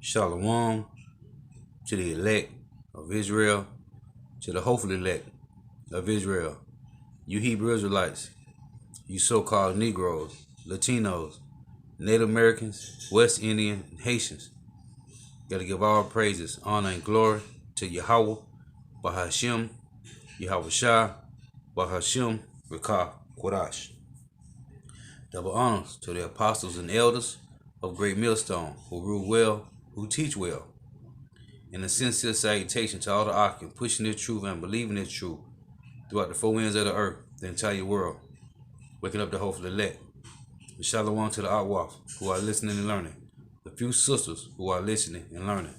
Shalom to the elect of Israel, to the hopeful elect of Israel. You Hebrew Israelites, you so-called Negroes, Latinos, Native Americans, West Indian, and Haitians. You gotta give all praises, honor, and glory to Yahweh, Bahashim, Yahweh Shah, Bahashim, Rekah, Kodash. Double honors to the apostles and elders of Great Millstone, who rule well, who teach well. And a sincere salutation to all the Akim, pushing the truth and believing the truth throughout the four winds of the earth, the entire world, waking up the hopeful elect. And shalom to the Awaf, who are listening and learning. The few sisters who are listening and learning.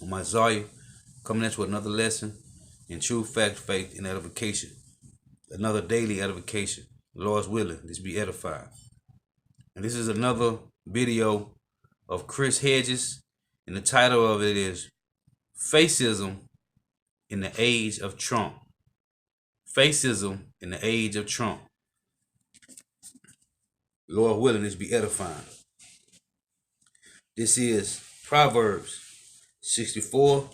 On my Zaya, coming at you with another lesson in true fact, faith, and edification. Another daily edification. The Lord's willing, this be edified. And this is another video of Chris Hedges, and the title of it is Fascism in the Age of Trump. Fascism in the Age of Trump. Lord willing, this be edifying. This is Proverbs 64.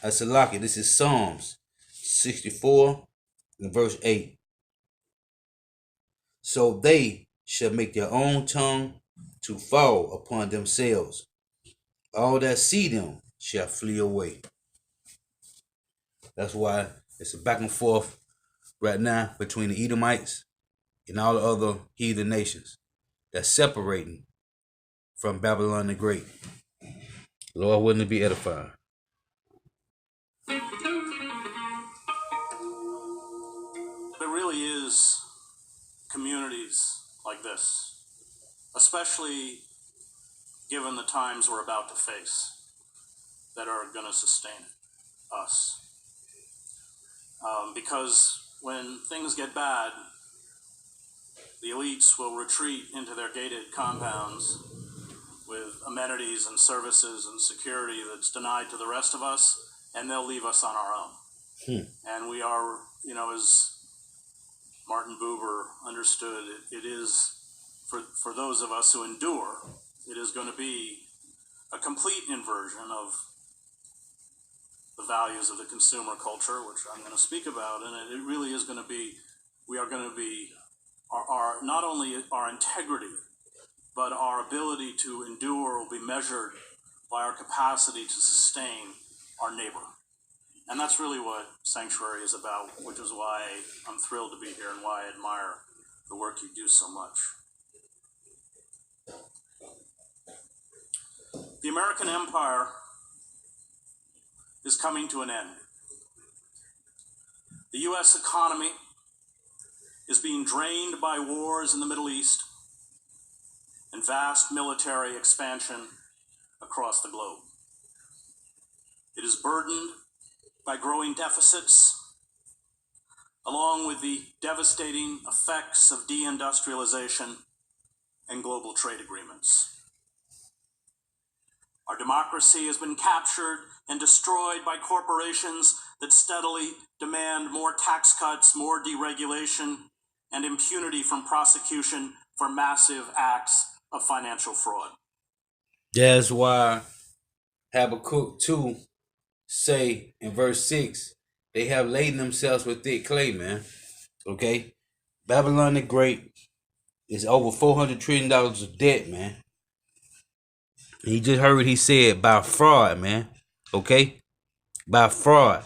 Asalaki. This is Psalms 64 and verse 8. So they shall make their own tongue to fall upon themselves. All that see them shall flee away. That's why it's a back and forth right now between the Edomites and all the other heathen nations that's separating from Babylon the Great. Lord, wouldn't it be edifying? There really is communities like this, especially given the times we're about to face, that are going to sustain us. Because when things get bad, the elites will retreat into their gated compounds with amenities and services and security that's denied to the rest of us, and they'll leave us on our own. And we are, as Martin Buber understood, it is, for those of us who endure, it is going to be a complete inversion of the values of the consumer culture, which I'm going to speak about, and it really is going to be, we are going to be, our not only our integrity, but our ability to endure will be measured by our capacity to sustain our neighbor. And that's really what Sanctuary is about, which is why I'm thrilled to be here and why I admire the work you do so much. The American empire is coming to an end. The U.S. economy is being drained by wars in the Middle East and vast military expansion across the globe. It is burdened by growing deficits, along with the devastating effects of deindustrialization and global trade agreements. Our democracy has been captured and destroyed by corporations that steadily demand more tax cuts, more deregulation, and impunity from prosecution for massive acts of financial fraud. That's why Habakkuk 2 say in verse 6, they have laden themselves with thick clay, man. Okay? Babylon the Great is over $400 trillion of debt, man. And you just heard what he said, by fraud, man. Okay? By fraud.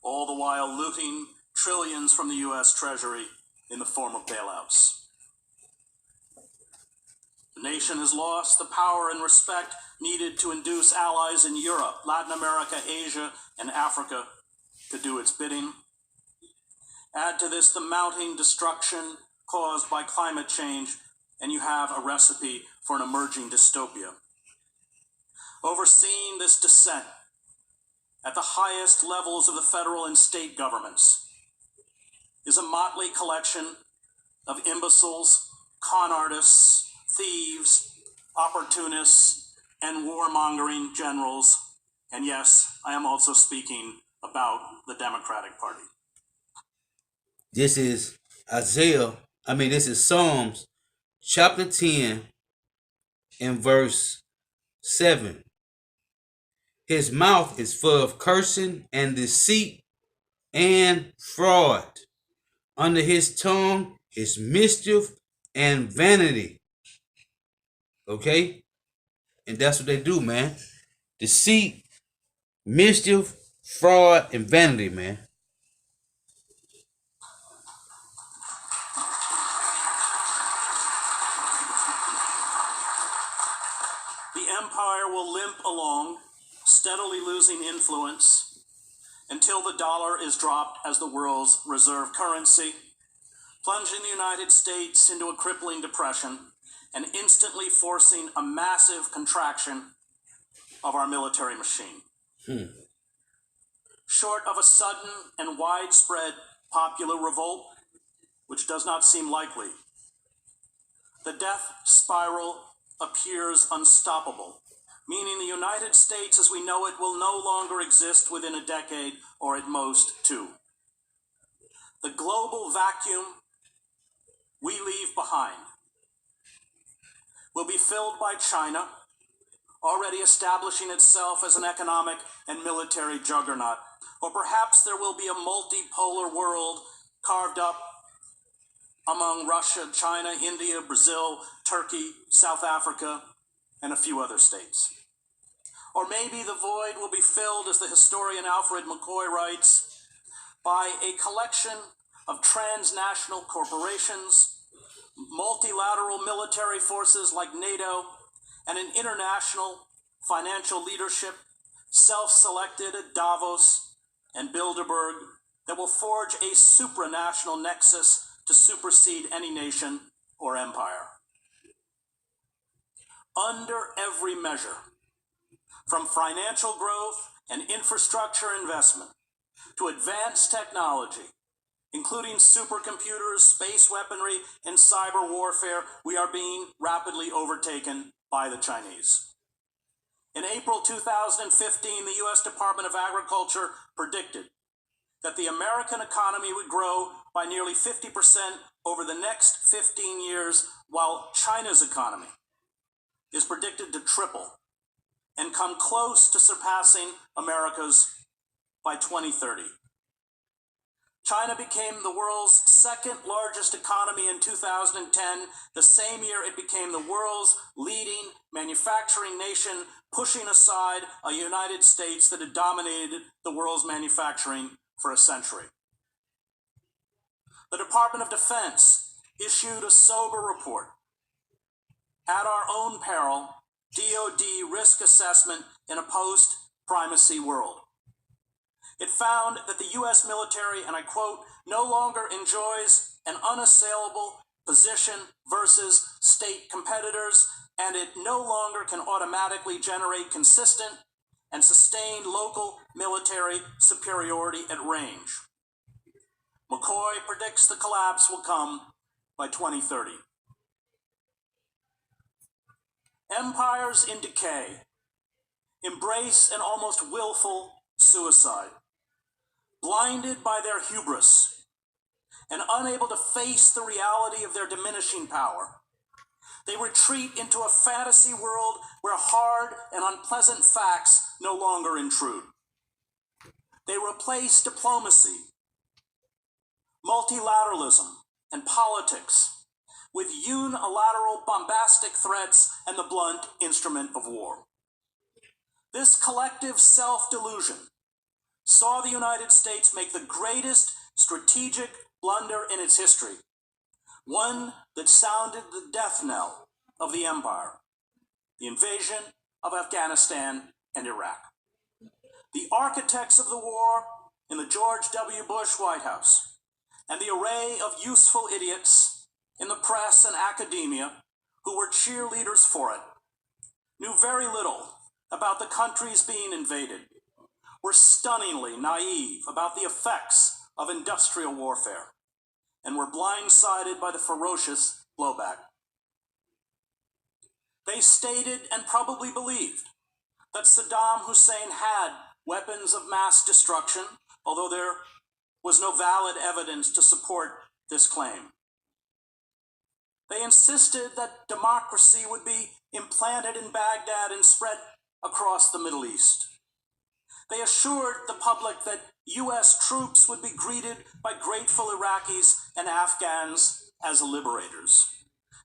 All the while looting trillions from the U.S. Treasury in the form of bailouts. The nation has lost the power and respect needed to induce allies in Europe, Latin America, Asia, and Africa to do its bidding. Add to this the mounting destruction caused by climate change, and you have a recipe for an emerging dystopia. Overseeing this descent at the highest levels of the federal and state governments is a motley collection of imbeciles, con artists, thieves, opportunists, and warmongering generals. And yes, I am also speaking about the Democratic Party. This is Psalms chapter 10 and verse 7. His mouth is full of cursing and deceit and fraud. Under his tongue is mischief and vanity. Okay? And that's what they do, man. Deceit, mischief, fraud, and vanity, man. The empire will limp along, steadily losing influence until the dollar is dropped as the world's reserve currency, plunging the United States into a crippling depression and instantly forcing a massive contraction of our military machine. Short of a sudden and widespread popular revolt, which does not seem likely, the death spiral appears unstoppable, meaning the United States as we know it will no longer exist within a decade or at most two. The global vacuum we leave behind will be filled by China, already establishing itself as an economic and military juggernaut. Or perhaps there will be a multipolar world carved up among Russia, China, India, Brazil, Turkey, South Africa, and a few other states. Or maybe the void will be filled, as the historian Alfred McCoy writes, by a collection of transnational corporations, multilateral military forces like NATO, and an international financial leadership self-selected at Davos and Bilderberg that will forge a supranational nexus to supersede any nation or empire. Under every measure, from financial growth and infrastructure investment to advanced technology, including supercomputers, space weaponry, and cyber warfare, we are being rapidly overtaken by the Chinese. In April 2015, the U.S. Department of Agriculture predicted that the American economy would grow by nearly 50% over the next 15 years, while China's economy is predicted to triple and come close to surpassing America's by 2030. China became the world's second largest economy in 2010, the same year it became the world's leading manufacturing nation, pushing aside a United States that had dominated the world's manufacturing for a century. The Department of Defense issued a sober report. At our own peril, DoD risk assessment in a post-primacy world. It found that the U.S. military, and I quote, no longer enjoys an unassailable position versus state competitors, and it no longer can automatically generate consistent and sustained local military superiority at range. McCoy predicts the collapse will come by 2030. Empires in decay embrace an almost willful suicide, blinded by their hubris and unable to face the reality of their diminishing power. They retreat into a fantasy world where hard and unpleasant facts no longer intrude. They replace diplomacy, multilateralism, and politics with unilateral bombastic threats and the blunt instrument of war. This collective self-delusion saw the United States make the greatest strategic blunder in its history, one that sounded the death knell of the empire, the invasion of Afghanistan and Iraq. The architects of the war in the George W. Bush White House and the array of useful idiots in the press and academia who were cheerleaders for it knew very little about the countries being invaded, were stunningly naive about the effects of industrial warfare, and were blindsided by the ferocious blowback. They stated and probably believed that Saddam Hussein had weapons of mass destruction, although there was no valid evidence to support this claim. They insisted that democracy would be implanted in Baghdad and spread across the Middle East. They assured the public that US troops would be greeted by grateful Iraqis and Afghans as liberators.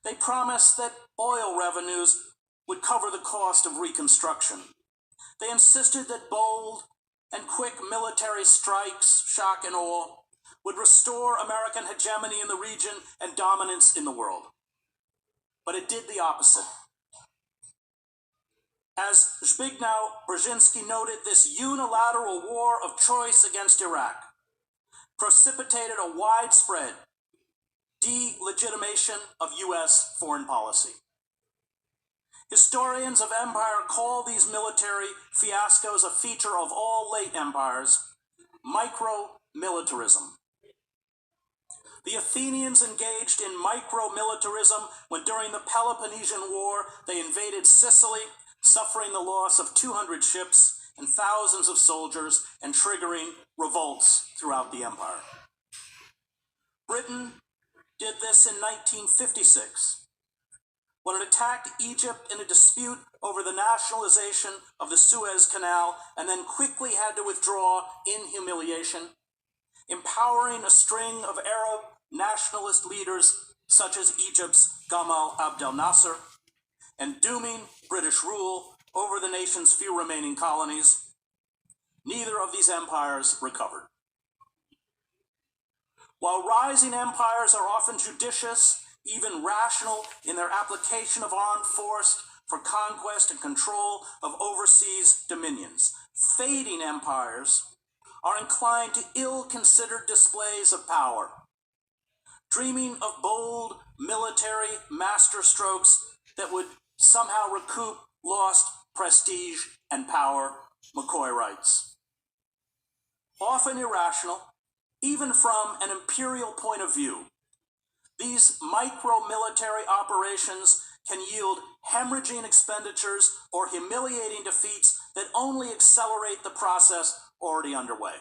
They promised that oil revenues would cover the cost of reconstruction. They insisted that bold and quick military strikes, shock and awe, would restore American hegemony in the region and dominance in the world. But it did the opposite. As Zbigniew Brzezinski noted, this unilateral war of choice against Iraq precipitated a widespread delegitimation of US foreign policy. Historians of empire call these military fiascos a feature of all late empires, micro-militarism. The Athenians engaged in micro-militarism when during the Peloponnesian War they invaded Sicily, suffering the loss of 200 ships and thousands of soldiers and triggering revolts throughout the empire. Britain did this in 1956 when it attacked Egypt in a dispute over the nationalization of the Suez Canal and then quickly had to withdraw in humiliation, empowering a string of Arab nationalist leaders such as Egypt's Gamal Abdel Nasser, and dooming British rule over the nation's few remaining colonies. Neither of these empires recovered. While rising empires are often judicious, even rational in their application of armed force for conquest and control of overseas dominions, fading empires are inclined to ill-considered displays of power, dreaming of bold military masterstrokes that would somehow recoup lost prestige and power, McCoy writes. Often irrational, even from an imperial point of view, these micro-military operations can yield hemorrhaging expenditures or humiliating defeats that only accelerate the process already underway.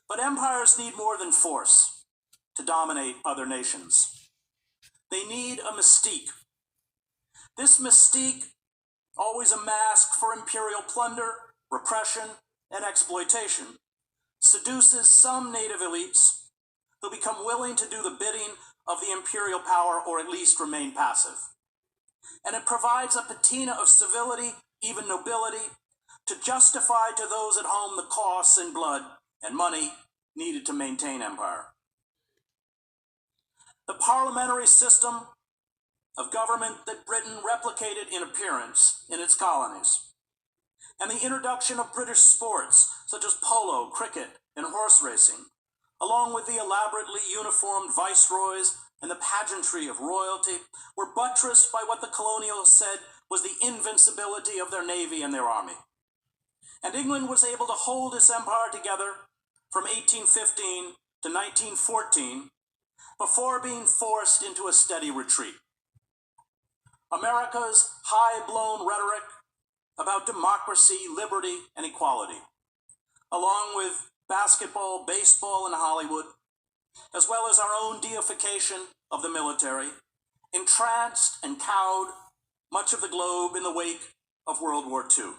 But empires need more than force to dominate other nations. They need a mystique. This mystique, always a mask for imperial plunder, repression, and exploitation, seduces some native elites who become willing to do the bidding of the imperial power or at least remain passive. And it provides a patina of civility, even nobility, to justify to those at home the costs in blood and money needed to maintain empire. The parliamentary system of government that Britain replicated in appearance in its colonies, and the introduction of British sports such as polo, cricket, and horse racing, along with the elaborately uniformed viceroys and the pageantry of royalty, were buttressed by what the colonials said was the invincibility of their navy and their army. And England was able to hold its empire together from 1815 to 1914 before being forced into a steady retreat. America's high-blown rhetoric about democracy, liberty, and equality, along with basketball, baseball, and Hollywood, as well as our own deification of the military, entranced and cowed much of the globe in the wake of World War II.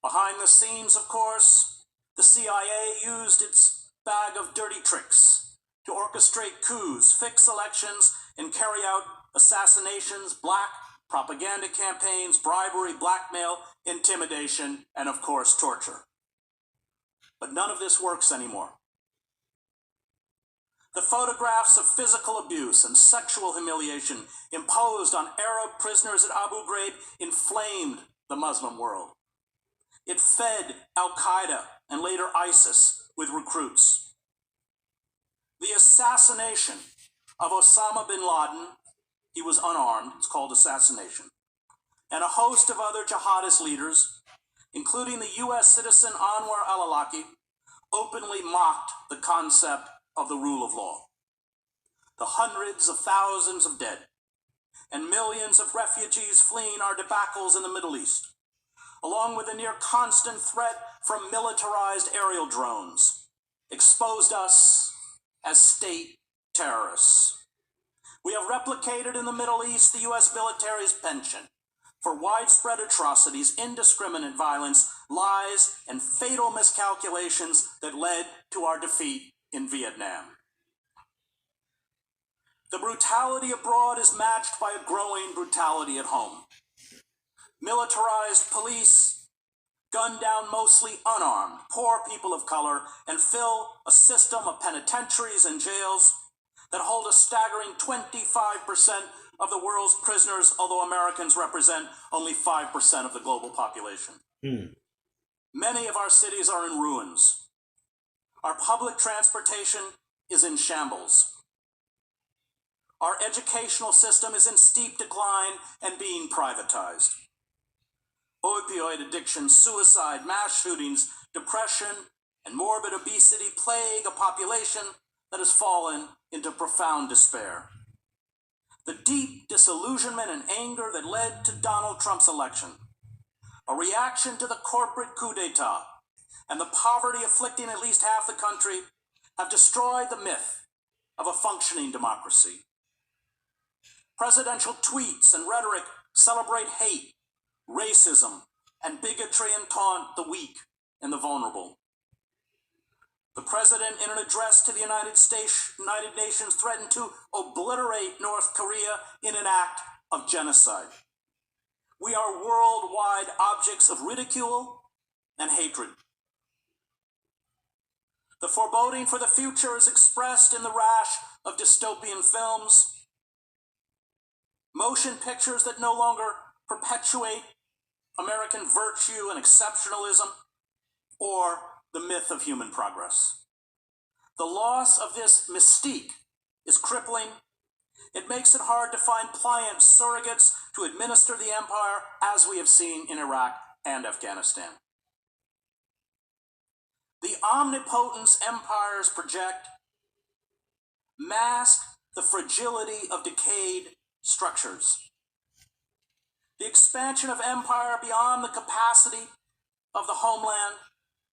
Behind the scenes, of course, the CIA used its bag of dirty tricks to orchestrate coups, fix elections, and carry out assassinations, black propaganda campaigns, bribery, blackmail, intimidation, and of course, torture. But none of this works anymore. The photographs of physical abuse and sexual humiliation imposed on Arab prisoners at Abu Ghraib inflamed the Muslim world. It fed Al-Qaeda and later ISIS with recruits. The assassination of Osama bin Laden, he was unarmed, it's called assassination, and a host of other jihadist leaders, including the US citizen Anwar al-Awlaki, openly mocked the concept of the rule of law. The hundreds of thousands of dead and millions of refugees fleeing our debacles in the Middle East, along with a near constant threat from militarized aerial drones, exposed us as state terrorists. We have replicated in the Middle East the U.S. military's penchant for widespread atrocities, indiscriminate violence, lies, and fatal miscalculations that led to our defeat in Vietnam. The brutality abroad is matched by a growing brutality at home. Militarized police gun down mostly unarmed, poor people of color, and fill a system of penitentiaries and jails that hold a staggering 25% of the world's prisoners, although Americans represent only 5% of the global population. Many of our cities are in ruins. Our public transportation is in shambles. Our educational system is in steep decline and being privatized. Opioid addiction, suicide, mass shootings, depression, and morbid obesity plague a population that has fallen into profound despair. The deep disillusionment and anger that led to Donald Trump's election, a reaction to the corporate coup d'etat, and the poverty afflicting at least half the country have destroyed the myth of a functioning democracy. Presidential tweets and rhetoric celebrate hate, racism, and bigotry and taunt the weak and the vulnerable. The president, in an address to the United Nations, threatened to obliterate North Korea in an act of genocide. We are worldwide objects of ridicule and hatred. The foreboding for the future is expressed in the rash of dystopian films, motion pictures that no longer perpetuate American virtue and exceptionalism, or the myth of human progress. The loss of this mystique is crippling. It makes it hard to find pliant surrogates to administer the empire, as we have seen in Iraq and Afghanistan. The omnipotence empires project mask the fragility of decayed structures. The expansion of empire beyond the capacity of the homeland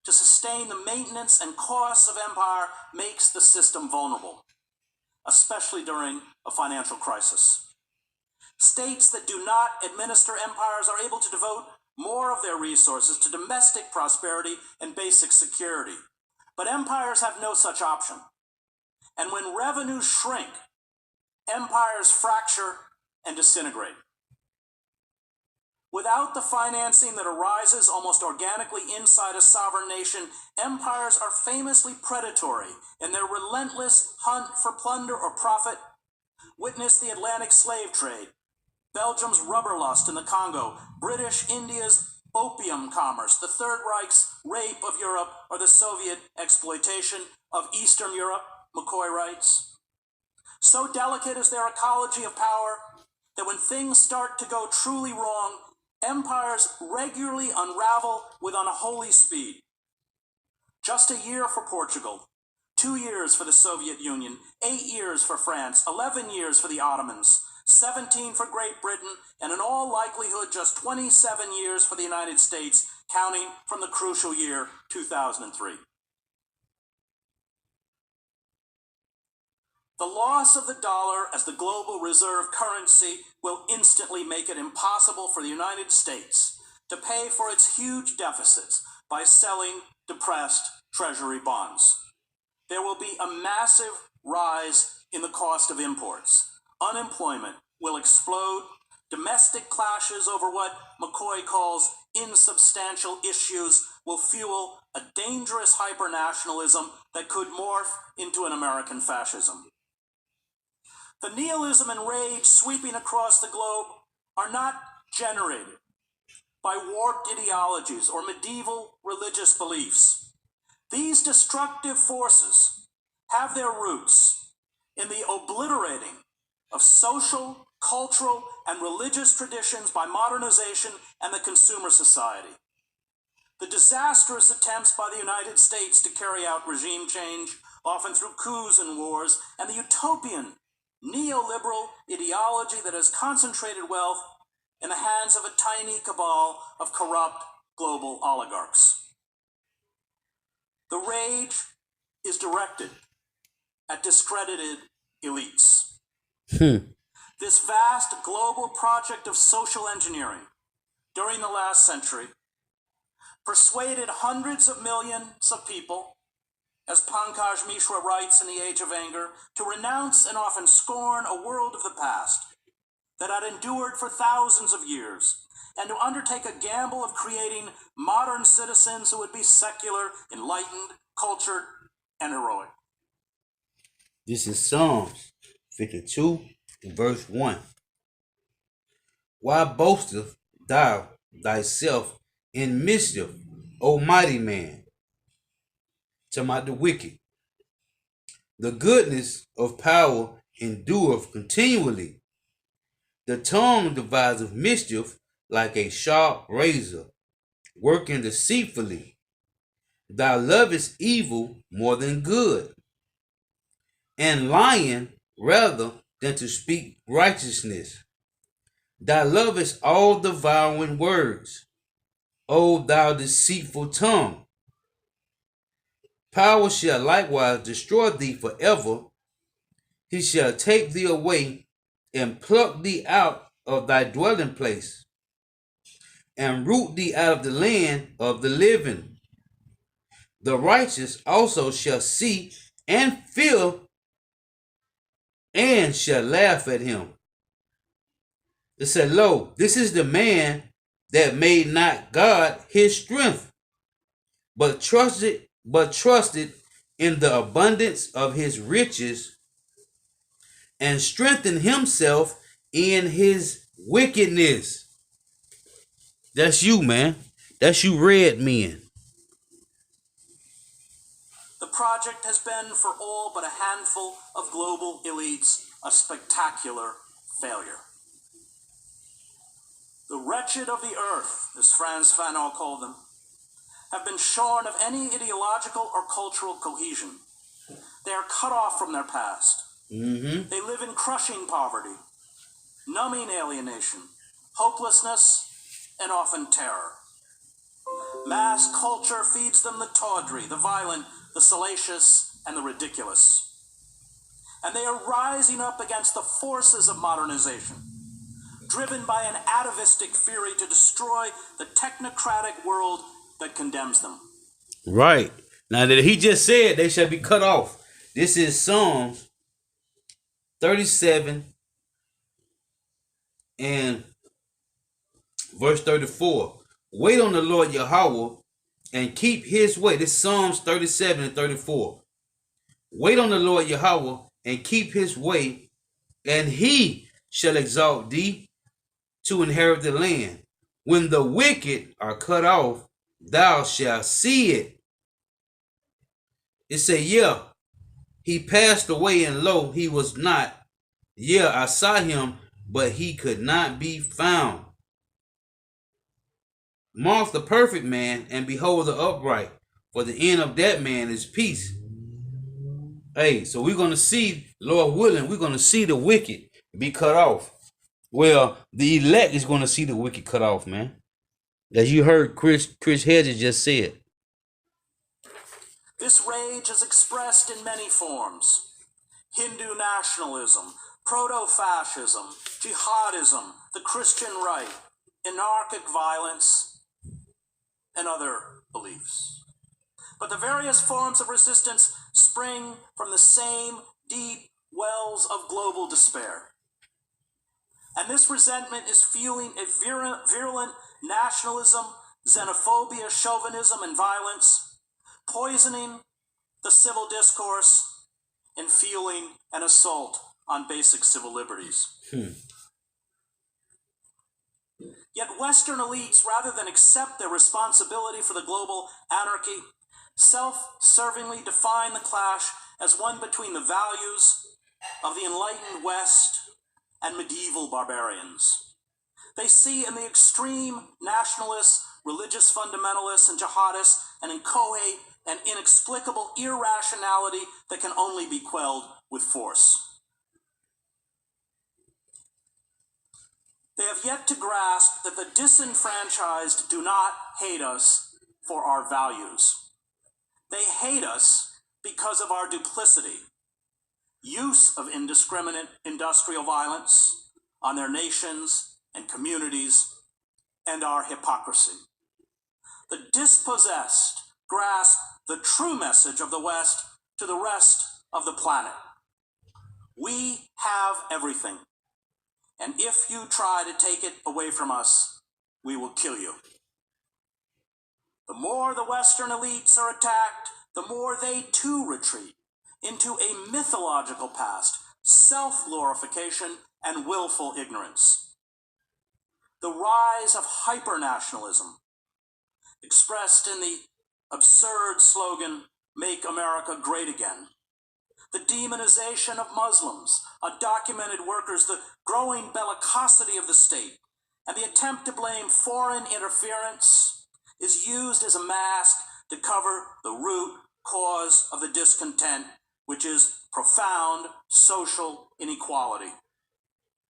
to sustain the maintenance and costs of empire makes the system vulnerable, especially during a financial crisis. States that do not administer empires are able to devote more of their resources to domestic prosperity and basic security. But empires have no such option. And when revenues shrink, empires fracture and disintegrate. Without the financing that arises almost organically inside a sovereign nation, empires are famously predatory in their relentless hunt for plunder or profit. Witness the Atlantic slave trade, Belgium's rubber lust in the Congo, British India's opium commerce, the Third Reich's rape of Europe, or the Soviet exploitation of Eastern Europe, McCoy writes. So delicate is their ecology of power that when things start to go truly wrong, empires regularly unravel with unholy speed. Just a year for Portugal, 2 years for the Soviet Union, 8 years for France, 11 years for the Ottomans, 17 for Great Britain, and in all likelihood just 27 years for the United States, counting from the crucial year 2003. The loss of the dollar as the global reserve currency will instantly make it impossible for the United States to pay for its huge deficits by selling depressed Treasury bonds. There will be a massive rise in the cost of imports. Unemployment will explode. Domestic clashes over what McCoy calls insubstantial issues will fuel a dangerous hypernationalism that could morph into an American fascism. The nihilism and rage sweeping across the globe are not generated by warped ideologies or medieval religious beliefs. These destructive forces have their roots in the obliterating of social, cultural, and religious traditions by modernization and the consumer society. The disastrous attempts by the United States to carry out regime change, often through coups and wars, and the utopian neoliberal ideology that has concentrated wealth in the hands of a tiny cabal of corrupt global oligarchs. The rage is directed at discredited elites. This vast global project of social engineering during the last century persuaded hundreds of millions of people, as Pankaj Mishra writes in The Age of Anger, to renounce and often scorn a world of the past that had endured for thousands of years, and to undertake a gamble of creating modern citizens who would be secular, enlightened, cultured, and heroic. This is Psalms 52, verse 1. Why boasteth thou thyself in mischief, O mighty man? Talking about the wicked. The goodness of power endureth continually. The tongue deviseth mischief like a sharp razor, working deceitfully. Thou lovest evil more than good, and lying rather than to speak righteousness. Thou lovest all devouring words, O thou deceitful tongue. Power shall likewise destroy thee forever. He shall take thee away and pluck thee out of thy dwelling place, and root thee out of the land of the living. The righteous also shall see and fear, and shall laugh at him. It said, Lo, this is the man that made not God his strength, but trusted in the abundance of his riches, and strengthened himself in his wickedness. That's you, man. That's you red men. The project has been, for all but a handful of global elites, a spectacular failure. The wretched of the earth, as Frantz Fanon called them, have been shorn of any ideological or cultural cohesion. They are cut off from their past. They live in crushing poverty, numbing alienation, hopelessness, and often terror. Mass culture feeds them the tawdry, the violent, the salacious, and the ridiculous. And they are rising up against the forces of modernization, driven by an atavistic fury to destroy the technocratic world that condemns them. Right. Now that he just said they shall be cut off. This is Psalms 37 and verse 34. Wait on the Lord Yahweh and keep his way. This is Psalms 37 and 34. Wait on the Lord Yahweh and keep his way, and he shall exalt thee to inherit the land. When the wicked are cut off, thou shalt see it. It say, yeah, he passed away, and lo, he was not. Yeah, I saw him, but he could not be found. Mark the perfect man, and behold the upright, for the end of that man is peace. Hey, so we're going to see, Lord willing, we're going to see the wicked be cut off. Well, the elect is going to see the wicked cut off, man. As you heard Chris Hedges just said. This rage is expressed in many forms: Hindu nationalism, proto-fascism, jihadism, the Christian right, anarchic violence, and other beliefs. But the various forms of resistance spring from the same deep wells of global despair. And this resentment is fueling a virulent nationalism, xenophobia, chauvinism, and violence, poisoning the civil discourse and fueling an assault on basic civil liberties. Yet Western elites, rather than accept their responsibility for the global anarchy, self-servingly define the clash as one between the values of the enlightened West and medieval barbarians. They see in the extreme nationalists, religious fundamentalists, and jihadists an inchoate and inexplicable irrationality that can only be quelled with force. They have yet to grasp that the disenfranchised do not hate us for our values. They hate us because of our duplicity, use of indiscriminate industrial violence, on their nations and communities and our hypocrisy. The dispossessed grasp the true message of the West to the rest of the planet. We have everything, and if you try to take it away from us, we will kill you. The more the Western elites are attacked, the more they too retreat into a mythological past, self-glorification, and willful ignorance. The rise of hyper-nationalism, expressed in the absurd slogan, "Make America Great Again," the demonization of Muslims, undocumented workers, the growing bellicosity of the state, and the attempt to blame foreign interference is used as a mask to cover the root cause of the discontent, which is profound social inequality,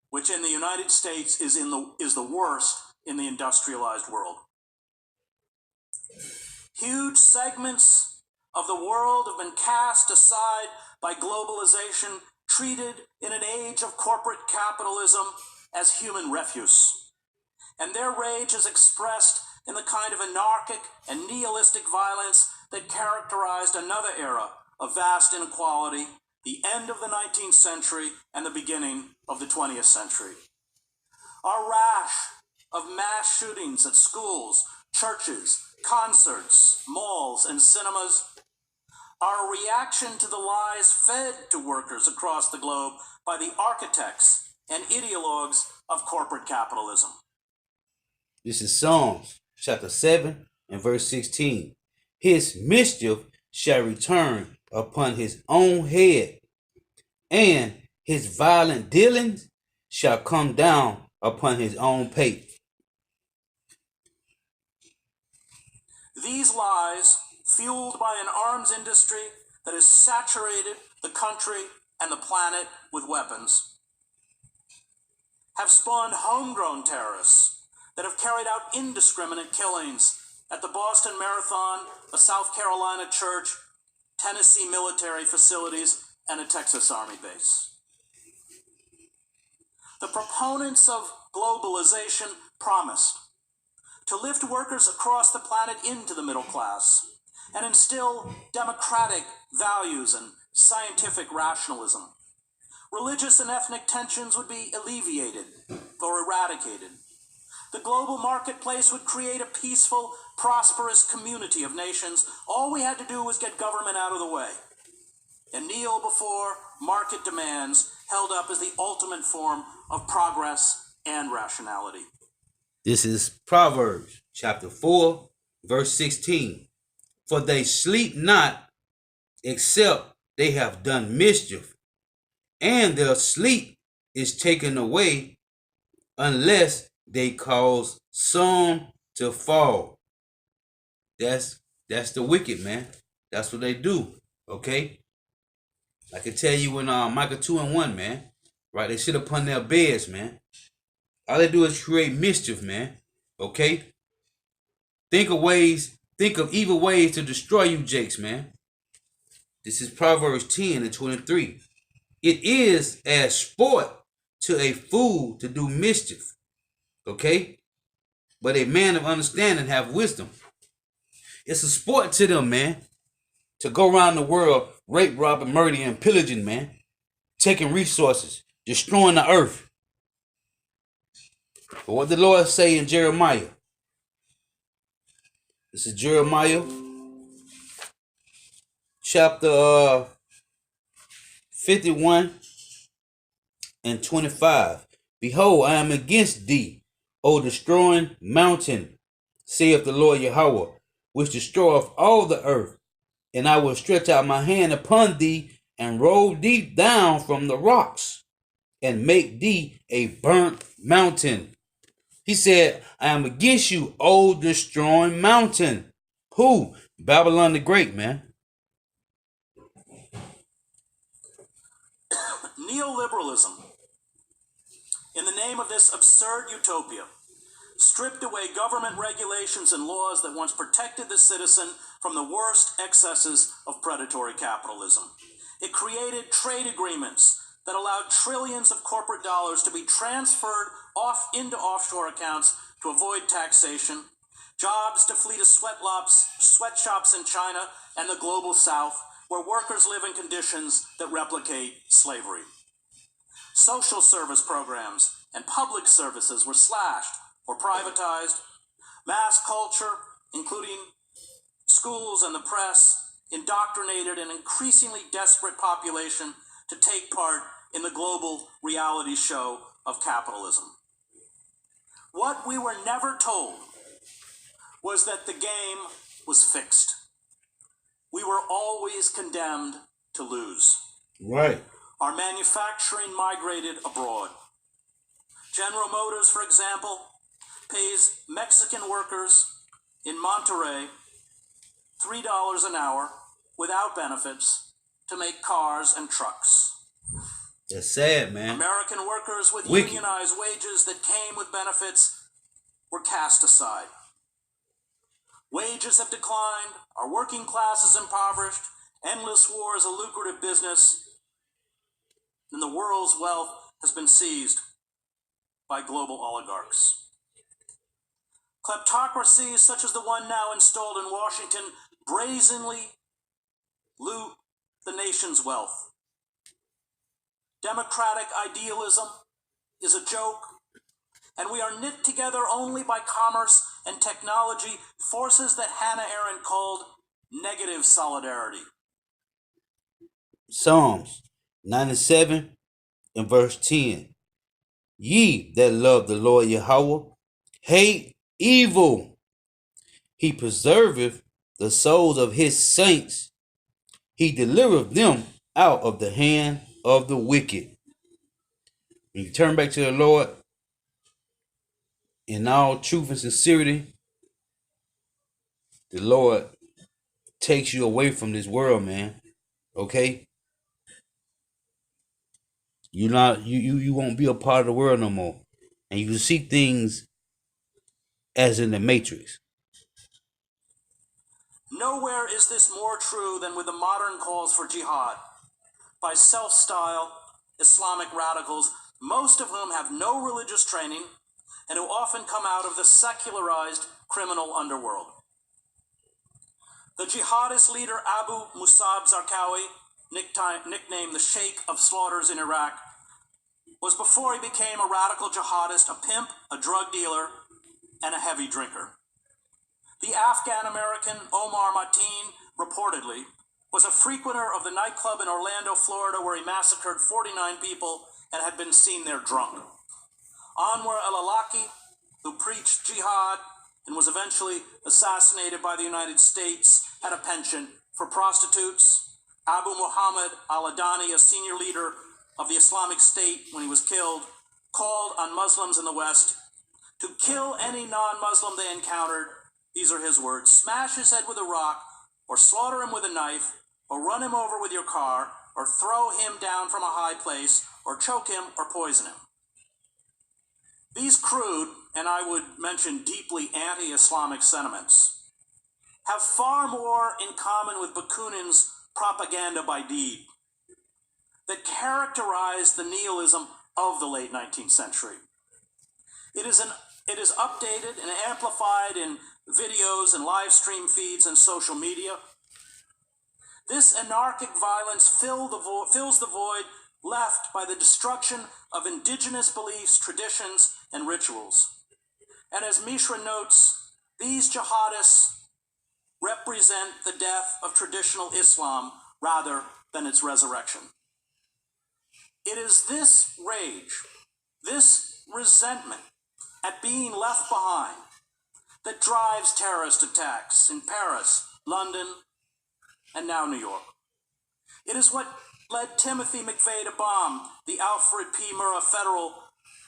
which in the United States is the worst in the industrialized world. Huge segments of the world have been cast aside by globalization, treated in an age of corporate capitalism as human refuse. And their rage is expressed in the kind of anarchic and nihilistic violence that characterized another era of vast inequality, the end of the 19th century and the beginning of the 20th century. Our rash of mass shootings at schools, churches, concerts, malls, and cinemas, our reaction to the lies fed to workers across the globe by the architects and ideologues of corporate capitalism. This is Psalms chapter 7 and verse 16. His mischief shall return upon his own head, and his violent dealings shall come down upon his own pate. These lies, fueled by an arms industry that has saturated the country and the planet with weapons, have spawned homegrown terrorists that have carried out indiscriminate killings at the Boston Marathon, a South Carolina church, Tennessee military facilities, and a Texas Army base. The proponents of globalization promised to lift workers across the planet into the middle class and instill democratic values and scientific rationalism. Religious and ethnic tensions would be alleviated or eradicated. The global marketplace would create a peaceful, prosperous community of nations. All we had to do was get government out of the way and kneel before market demands held up as the ultimate form of progress and rationality. This is Proverbs chapter 4, verse 16. For they sleep not, except they have done mischief, and their sleep is taken away, unless they cause some to fall. That's the wicked, man. That's what they do. Okay? I can tell you in Micah 2:1, man. Right? They sit upon their beds, man. All they do is create mischief, man. Okay? Think of evil ways to destroy you, Jakes, man. This is Proverbs 10 and 23. It is as sport to a fool to do mischief. Okay? But a man of understanding have wisdom. It's a sport to them, man. To go around the world, rape, robbing, murdering, and pillaging, man. Taking resources, destroying the earth. But what the Lord say in Jeremiah? This is Jeremiah chapter 51 and 25. Behold, I am against thee, O destroying mountain, saith the Lord Yahweh, which destroyeth all the earth. And I will stretch out my hand upon thee, and roll thee down from the rocks, and make thee a burnt mountain. He said, I am against you, O destroying mountain. Who? Babylon the Great, man. Neoliberalism, in the name of this absurd utopia, stripped away government regulations and laws that once protected the citizen from the worst excesses of predatory capitalism. It created trade agreements that allowed trillions of corporate dollars to be transferred off into offshore accounts to avoid taxation, jobs to flee to sweatshops in China and the global south, where workers live in conditions that replicate slavery. Social service programs and public services were slashed or privatized. Mass culture, including schools and the press, indoctrinated an increasingly desperate population to take part in the global reality show of capitalism. What we were never told was that the game was fixed. We were always condemned to lose. Right. Our manufacturing migrated abroad. General Motors, for example, pays Mexican workers in Monterrey $3 an hour without benefits to make cars and trucks. That's sad, man. American workers with Wicked. unionized wages that came with benefits were cast aside. Wages have declined, our working class is impoverished, endless war is a lucrative business, and the world's wealth has been seized by global oligarchs. Kleptocracies such as the one now installed in Washington brazenly loot the nation's wealth. Democratic idealism is a joke, and we are knit together only by commerce and technology, forces that Hannah Arendt called negative solidarity. Psalms 97 and verse 10. Ye that love the Lord Yahweh, hate evil. He preserveth the souls of his saints. He delivereth them out of the hand of the wicked. When you turn back to the Lord in all truth and sincerity, the Lord takes you away from this world, man. Okay? You won't be a part of the world no more. And you see things as in the Matrix. Nowhere is this more true than with the modern calls for jihad by self-styled Islamic radicals, most of whom have no religious training and who often come out of the secularized criminal underworld. The jihadist leader Abu Musab Zarqawi, nicknamed the Sheikh of Slaughters in Iraq, was, before he became a radical jihadist, a pimp, a drug dealer, and a heavy drinker. The Afghan-American Omar Mateen, reportedly, was a frequenter of the nightclub in Orlando, Florida, where he massacred 49 people and had been seen there drunk. Anwar al-Awlaki, who preached jihad and was eventually assassinated by the United States, had a penchant for prostitutes. Abu Muhammad al-Adani, a senior leader of the Islamic State when he was killed, called on Muslims in the West to kill any non-Muslim they encountered. These are his words: smash his head with a rock, or slaughter him with a knife, or run him over with your car, or throw him down from a high place, or choke him, or poison him. These crude, and I would mention deeply anti-Islamic sentiments, have far more in common with Bakunin's propaganda by deed that characterized the nihilism of the late 19th century. It is updated and amplified in videos and live stream feeds and social media. This anarchic violence fills the void left by the destruction of indigenous beliefs, traditions, and rituals. And as Mishra notes, these jihadists represent the death of traditional Islam rather than its resurrection. It is this rage, this resentment at being left behind, that drives terrorist attacks in Paris, London, and now New York. It is what led Timothy McVeigh to bomb the Alfred P. Murrah Federal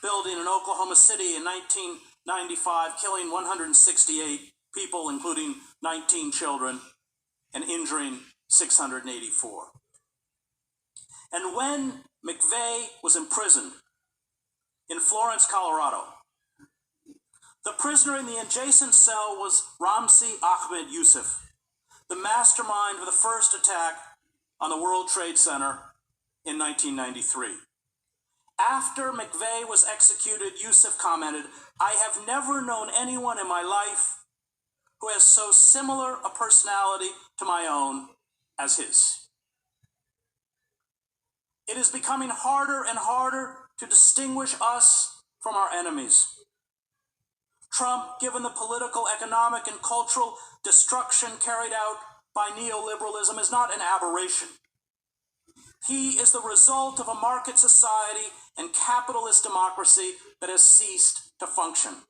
Building in Oklahoma City in 1995, killing 168 people, including 19 children, and injuring 684. And when McVeigh was imprisoned in Florence, Colorado, the prisoner in the adjacent cell was Ramzi Ahmed Youssef, the mastermind of the first attack on the World Trade Center in 1993. After McVeigh was executed, Yusuf commented, "I have never known anyone in my life who has so similar a personality to my own as his." It is becoming harder and harder to distinguish us from our enemies. Trump, given the political, economic, and cultural destruction carried out by neoliberalism, is not an aberration. He is the result of a market society and capitalist democracy that has ceased to function.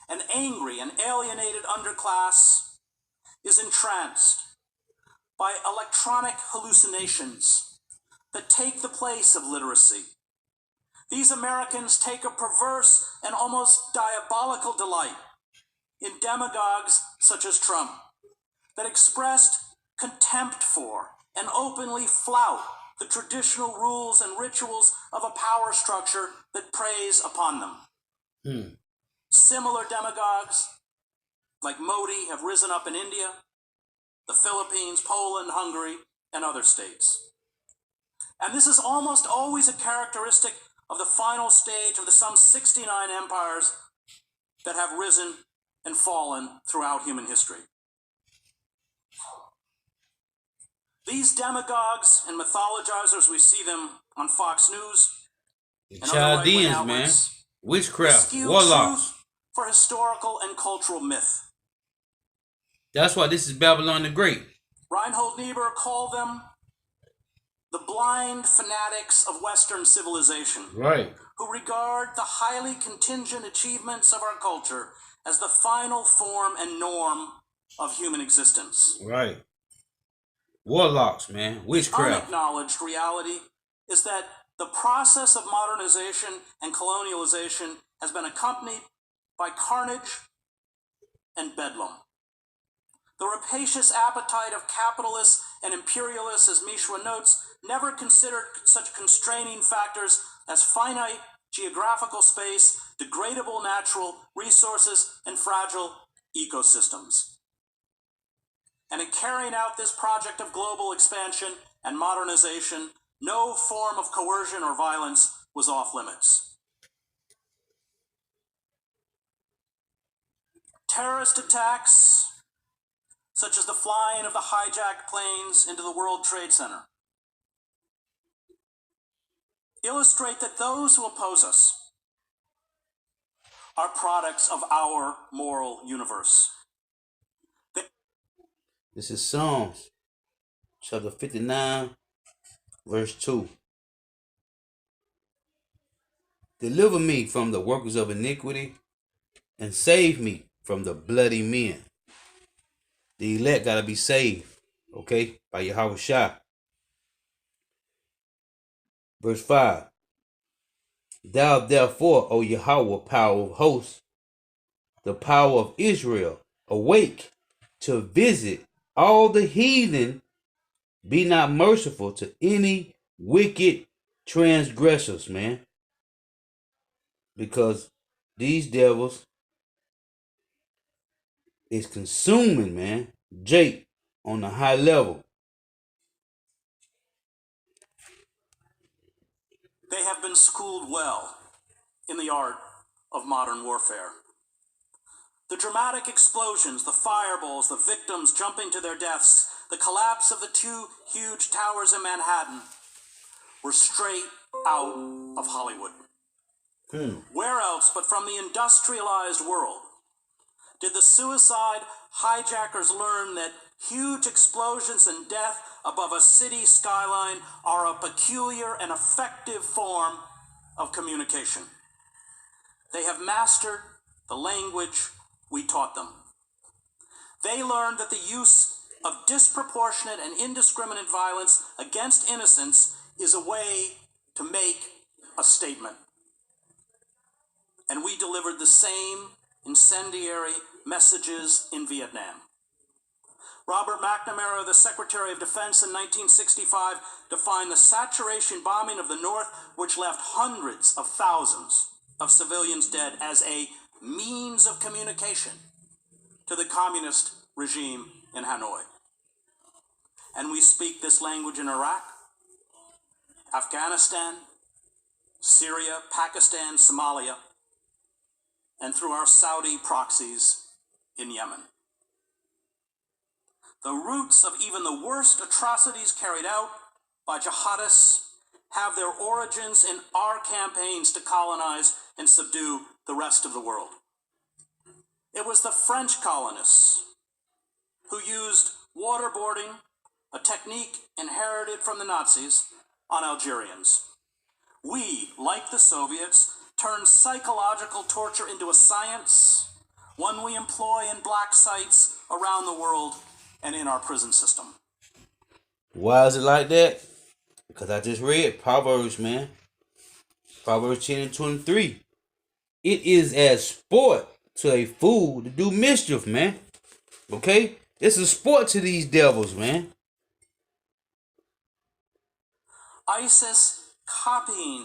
An angry and alienated underclass is entranced by electronic hallucinations that take the place of literacy. These Americans take a perverse and almost diabolical delight in demagogues such as Trump that expressed contempt for and openly flout the traditional rules and rituals of a power structure that preys upon them. Similar demagogues like Modi have risen up in India, the Philippines, Poland, Hungary, and other states. And this is almost always a characteristic of the final stage of the some 69 empires that have risen and fallen throughout human history. These demagogues and mythologizers, we see them on Fox News and other right-wing Chaldeans, man. outlets, Witchcraft, skew warlocks. truth for historical and cultural myth. That's why this is Babylon the Great. Reinhold Niebuhr called them the blind fanatics of Western civilization, Right. who regard the highly contingent achievements of our culture as the final form and norm of human existence. Right. Warlocks, man. Witchcraft. Unacknowledged reality is that the process of modernization and colonialization has been accompanied by carnage and bedlam. The rapacious appetite of capitalists and imperialists, as Mishra notes, never considered such constraining factors as finite geographical space, degradable natural resources, and fragile ecosystems. And in carrying out this project of global expansion and modernization, no form of coercion or violence was off limits. Terrorist attacks, such as the flying of the hijacked planes into the World Trade Center, illustrate that those who oppose us are products of our moral universe. This is Psalms, chapter 59, verse 2. Deliver me from the workers of iniquity and save me from the bloody men. The elect got to be saved, okay, by Yahweh Shai. Verse 5. Thou therefore, O Yahweh, power of hosts, the power of Israel, awake to visit all the heathen. Be not merciful to any wicked transgressors, man. Because these devils is consuming, man, Jake on a high level. They have been schooled well in the art of modern warfare. The dramatic explosions, the fireballs, the victims jumping to their deaths, the collapse of the two huge towers in Manhattan were straight out of Hollywood. Where else but from the industrialized world did the suicide hijackers learn that huge explosions and death above a city skyline are a peculiar and effective form of communication? They have mastered the language we taught them. They learned that the use of disproportionate and indiscriminate violence against innocents is a way to make a statement. And we delivered the same incendiary messages in Vietnam. Robert McNamara, the Secretary of Defense in 1965, defined the saturation bombing of the North, which left hundreds of thousands of civilians dead, as a means of communication to the communist regime in Hanoi. And we speak this language in Iraq, Afghanistan, Syria, Pakistan, Somalia, and through our Saudi proxies in Yemen. The roots of even the worst atrocities carried out by jihadists have their origins in our campaigns to colonize and subdue the rest of the world. It was the French colonists who used waterboarding, a technique inherited from the Nazis, on Algerians. We, like the Soviets, turned psychological torture into a science, one we employ in black sites around the world and in our prison system. Why is it like that? Because I just read Proverbs, man. Proverbs 10 and 23. It is as sport to a fool to do mischief, man. Okay? It's a sport to these devils, man. ISIS copying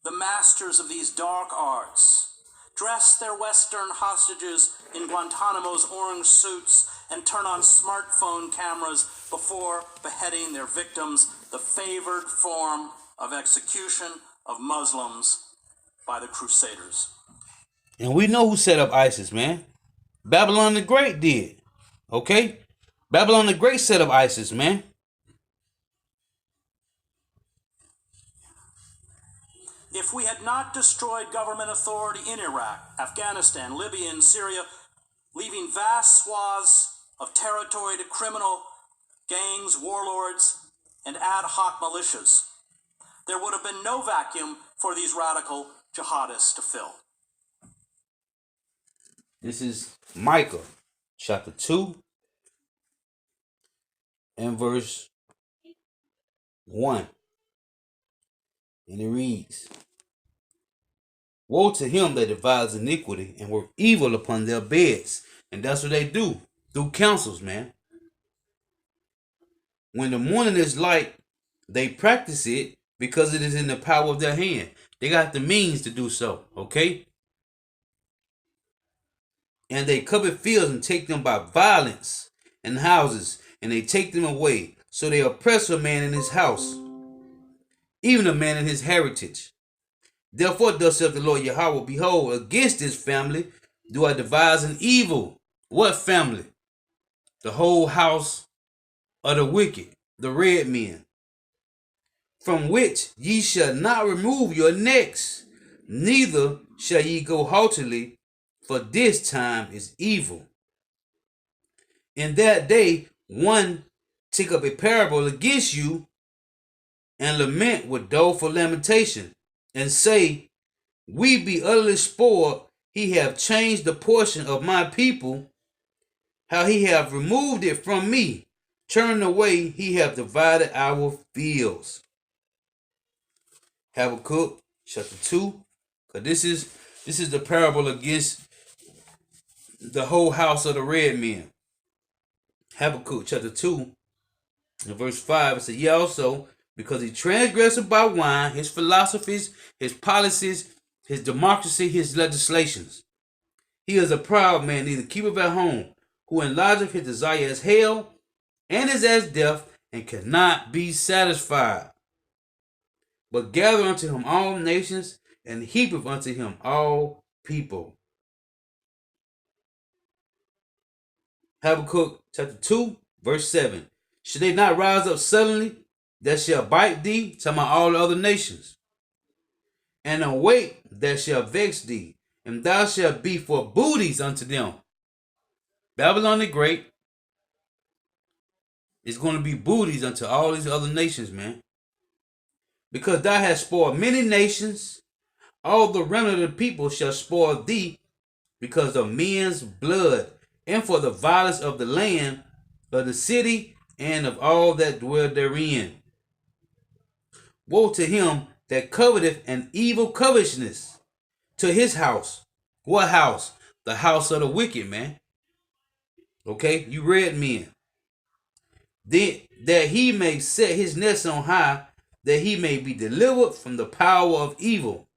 the masters of these dark arts, dress their Western hostages in Guantanamo's orange suits, and turn on smartphone cameras before beheading their victims, the favored form of execution of Muslims by the Crusaders. And we know who set up ISIS, man. Babylon the Great did. Okay? Babylon the Great set up ISIS, man. If we had not destroyed government authority in Iraq, Afghanistan, Libya, and Syria, leaving vast swaths of territory to criminal gangs, warlords, and ad hoc militias, there would have been no vacuum for these radical jihadists to fill. This is Micah chapter 2 and verse 1. And it reads, woe to him that divides iniquity and work evil upon their beds. And that's what they do through councils, man. When the morning is light, they practice it because it is in the power of their hand. They got the means to do so, okay? And they covet fields and take them by violence, and houses, and they take them away. So they oppress a man in his house, even a man in his heritage. Therefore, thus saith the Lord Yahweh, behold, against this family do I devise an evil. What family? The whole house of the wicked, the red men, from which ye shall not remove your necks, neither shall ye go haughtily, for this time is evil. In that day, one take up a parable against you, and lament with doleful lamentation, and say, we be utterly spoiled, he have changed the portion of my people, how he have removed it from me, turned away, he have divided our fields. Habakkuk chapter 2, because this is the parable against the whole house of the red men. Habakkuk chapter 2 and verse 5, it says, yea also, because he transgressed by wine, his philosophies, his policies, his democracy, his legislations. He is a proud man, neither keepeth at home, who enlargeth his desire as hell, and is as death, and cannot be satisfied. But gather unto him all nations, and heapeth unto him all people. Habakkuk chapter 2, verse 7. Should they not rise up suddenly, that shall bite thee, talking about all the other nations, and await that shall vex thee, and thou shalt be for booties unto them. Babylon the Great is going to be booties unto all these other nations, man. Because thou hast spoiled many nations, all the remnant of the people shall spoil thee, because of men's blood, and for the violence of the land, of the city, and of all that dwell therein. Woe to him that coveteth an evil covetousness, to his house. What house? The house of the wicked, man. Okay, you red men. That he may set his nest on high, that he may be delivered from the power of evil.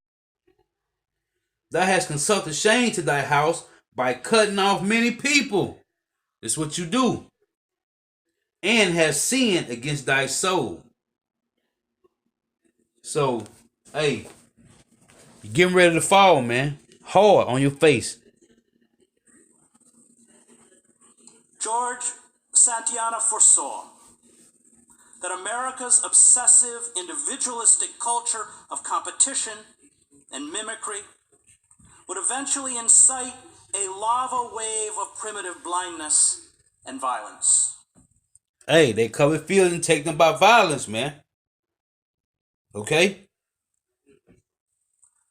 Thou hast consulted shame to thy house by cutting off many people. That's what you do. And hast sinned against thy soul. So, hey, you getting ready to fall, man. Hard on your face. George Santayana foresaw that America's obsessive, individualistic culture of competition and mimicry would eventually incite a lava wave of primitive blindness and violence. Hey, they cover field and take them by violence, man. Okay?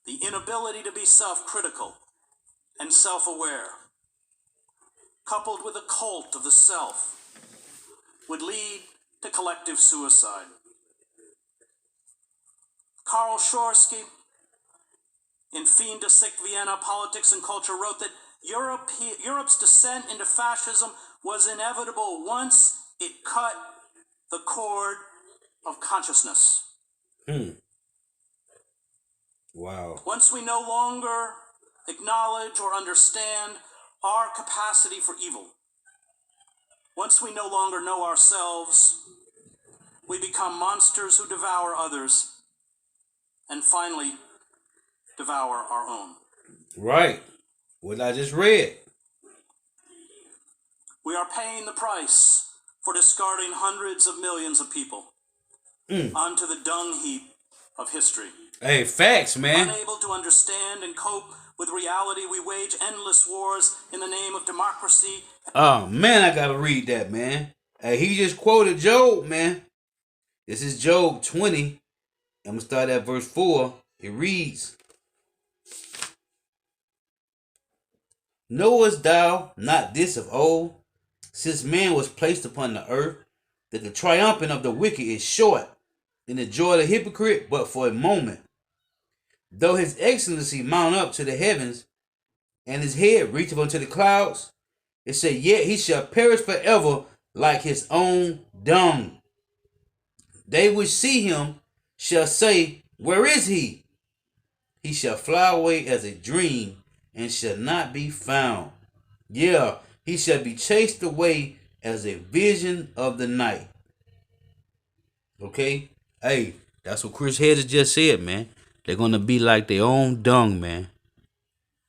The inability to be self-critical and self-aware, coupled with a cult of the self, would lead to collective suicide. Karl Schorsky, in Fin de Sick Vienna, Politics and Culture, wrote that Europe's descent into fascism was inevitable once it cut the cord of consciousness. Wow. Once we no longer acknowledge or understand our capacity for evil, once we no longer know ourselves, we become monsters who devour others and finally devour our own. Right. What I just read. We are paying the price for discarding hundreds of millions of people onto the dung heap of history. Hey, facts, man. Unable to understand and cope with reality, we wage endless wars in the name of democracy. Oh, man, I gotta read that, man. Hey, he just quoted Job, man. This is Job 20. I'm gonna start at verse 4. It reads, Knowest thou not this of old, since man was placed upon the earth, that the triumphing of the wicked is short, and the joy of the hypocrite but for a moment? Though his excellency mount up to the heavens, and his head reacheth unto the clouds, it said, yet he shall perish forever like his own dung. They which see him shall say, where is he? He shall fly away as a dream, and shall not be found. Yeah, he shall be chased away as a vision of the night. Okay? Hey, that's what Chris Hedges just said, man. They're gonna be like their own dung, man.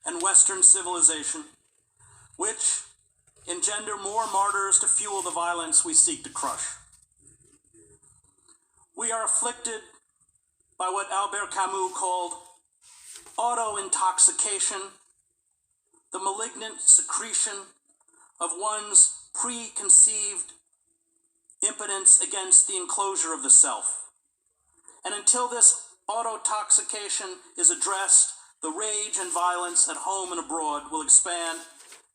And Western civilization, which engender more martyrs to fuel the violence we seek to crush. We are afflicted by what Albert Camus called auto-intoxication, the malignant secretion of one's preconceived impotence against the enclosure of the self. And until this autotoxication is addressed, the rage and violence at home and abroad will expand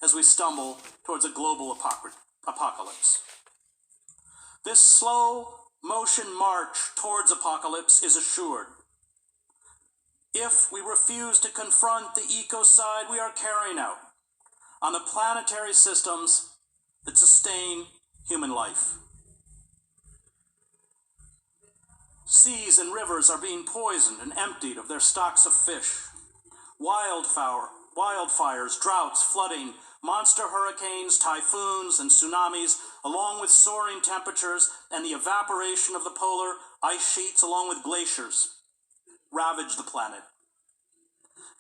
as we stumble towards a global apocalypse. This slow motion march towards apocalypse is assured. If we refuse to confront the ecocide we are carrying out on the planetary systems that sustain human life. Seas and rivers are being poisoned and emptied of their stocks of fish. Wildfires, droughts, flooding, monster hurricanes, typhoons, and tsunamis, along with soaring temperatures and the evaporation of the polar ice sheets, along with glaciers, ravage the planet.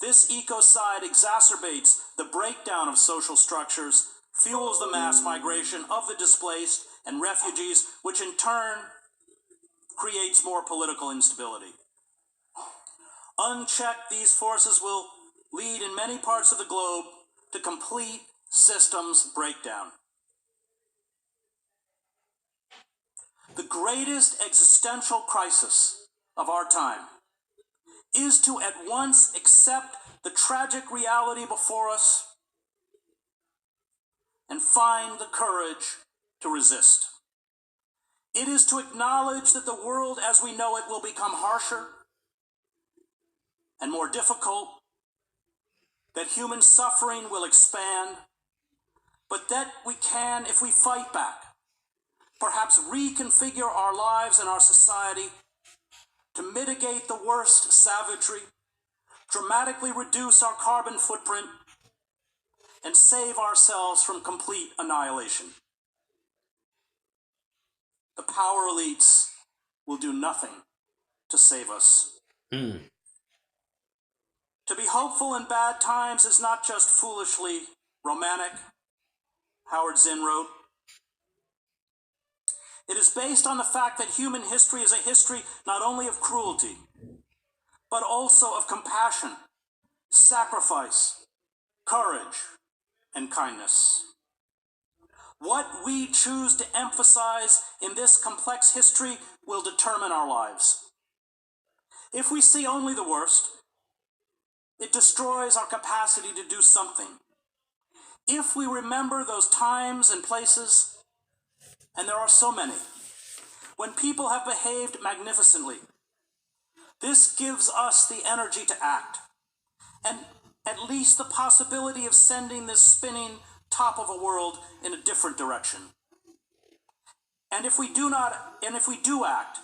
This ecocide exacerbates the breakdown of social structures, fuels the mass migration of the displaced and refugees, which in turn creates more political instability. Unchecked, these forces will lead in many parts of the globe to complete systems breakdown. The greatest existential crisis of our time is to at once accept the tragic reality before us and find the courage to resist. It is to acknowledge that the world as we know it will become harsher and more difficult, that human suffering will expand, but that we can, if we fight back, perhaps reconfigure our lives and our society to mitigate the worst savagery, dramatically reduce our carbon footprint, and save ourselves from complete annihilation. The power elites will do nothing to save us. Mm. To be hopeful in bad times is not just foolishly romantic, Howard Zinn wrote. It is based on the fact that human history is a history not only of cruelty, but also of compassion, sacrifice, courage, and kindness. What we choose to emphasize in this complex history will determine our lives. If we see only the worst, it destroys our capacity to do something. If we remember those times and places, and there are so many, when people have behaved magnificently, this gives us the energy to act, and at least the possibility of sending this spinning top of a world in a different direction. And if we do act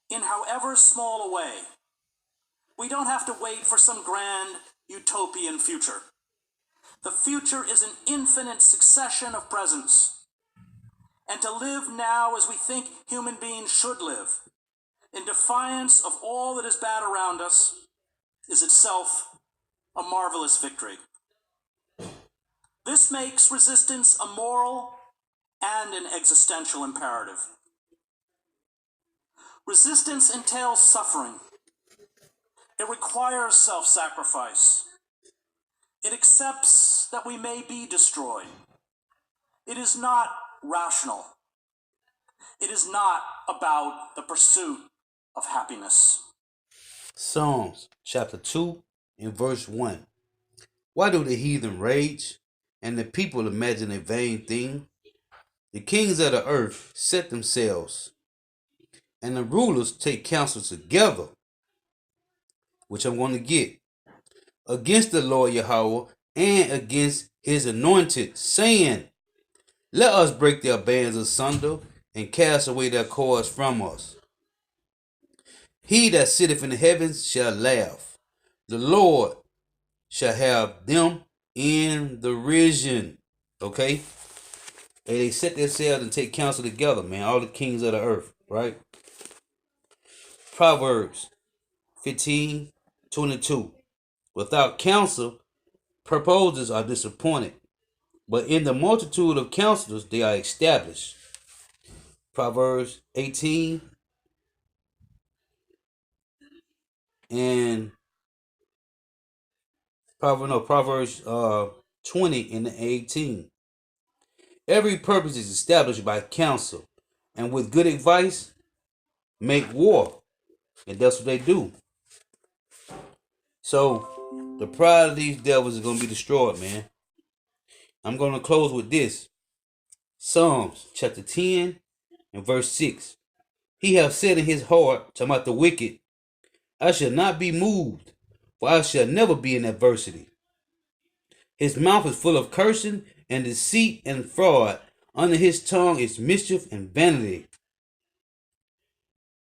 in however small a way, we don't have to wait for some grand utopian future. The future is an infinite succession of presents. And to live now as we think human beings should live, in defiance of all that is bad around us, is itself a marvelous victory. This makes resistance a moral and an existential imperative. Resistance entails suffering. It requires self-sacrifice. It accepts that we may be destroyed. It is not rational. It is not about the pursuit of happiness. Psalms chapter 2 and verse 1. Why do the heathen rage and the people imagine a vain thing? The kings of the earth set themselves, and the rulers take counsel together, which I'm going to get, against the Lord Yahweh and against his anointed, saying, let us break their bands asunder and cast away their cords from us. He that sitteth in the heavens shall laugh. The Lord shall have them in derision. Okay? And they set themselves and take counsel together, man. All the kings of the earth, right? Proverbs 15:22. Without counsel, proposals are disappointed, but in the multitude of counselors they are established. Proverbs 18 and Proverbs 20 and 18. Every purpose is established by counsel, and with good advice, make war. And that's what they do. So, the pride of these devils is going to be destroyed, man. I'm going to close with this. Psalms chapter 10 and verse 6. He hath said in his heart, talking about the wicked, I shall not be moved, for I shall never be in adversity. His mouth is full of cursing and deceit and fraud. Under his tongue is mischief and vanity.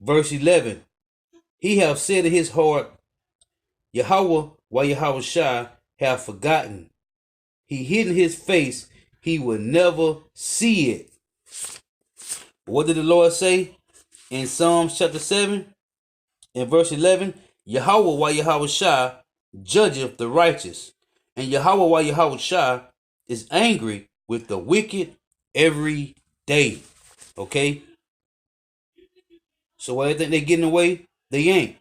Verse 11. He hath said in his heart, Yahweh, while Yahweh Shai, have forgotten. He hid in his face, he will never see it. What did the Lord say in Psalms chapter 7 and verse 11? Yahweh, while Yahweh Shai, judgeth the righteous, and Yahweh, while Yahweh Shai, is angry with the wicked every day. Okay? So why they think they getting away? They ain't.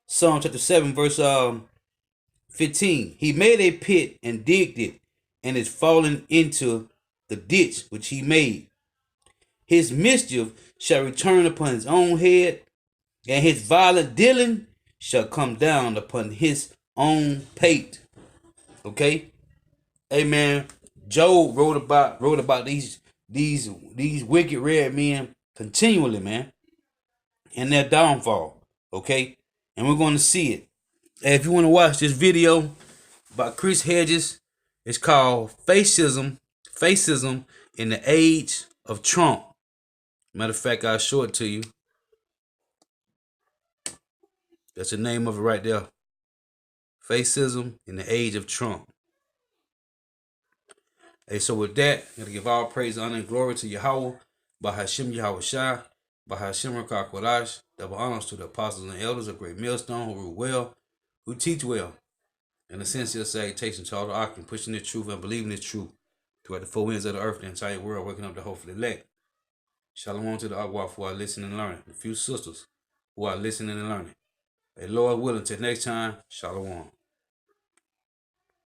Psalm chapter 7 verse 15. He made a pit and digged it, and is fallen into the ditch which he made. His mischief shall return upon his own head, and his violent dealing shall come down upon his own pate. Okay? Amen. Job wrote about these wicked red men continually, man, and their downfall. Okay? And we're going to see it. And if you want to watch this video by Chris Hedges, it's called Fascism in the Age of Trump. Matter of fact, I'll show it to you. That's the name of it right there. Fascism in the Age of Trump. Hey, so with that, I'm going to give all praise, honor, and glory to Yahweh, Bahashim Yahweh Shai, Bahashim Rakakwadash, Double honors to the apostles and elders of Great Millstone who rule well, who teach well, and the sincere salutation to all the Arkin, pushing the truth and believing the truth throughout the four winds of the earth, the entire world, waking up the hopeful elect. Shalom to the Agwaf who are listening and learning, the few sisters who are listening and learning. May Lord willing, till next time, Shalom.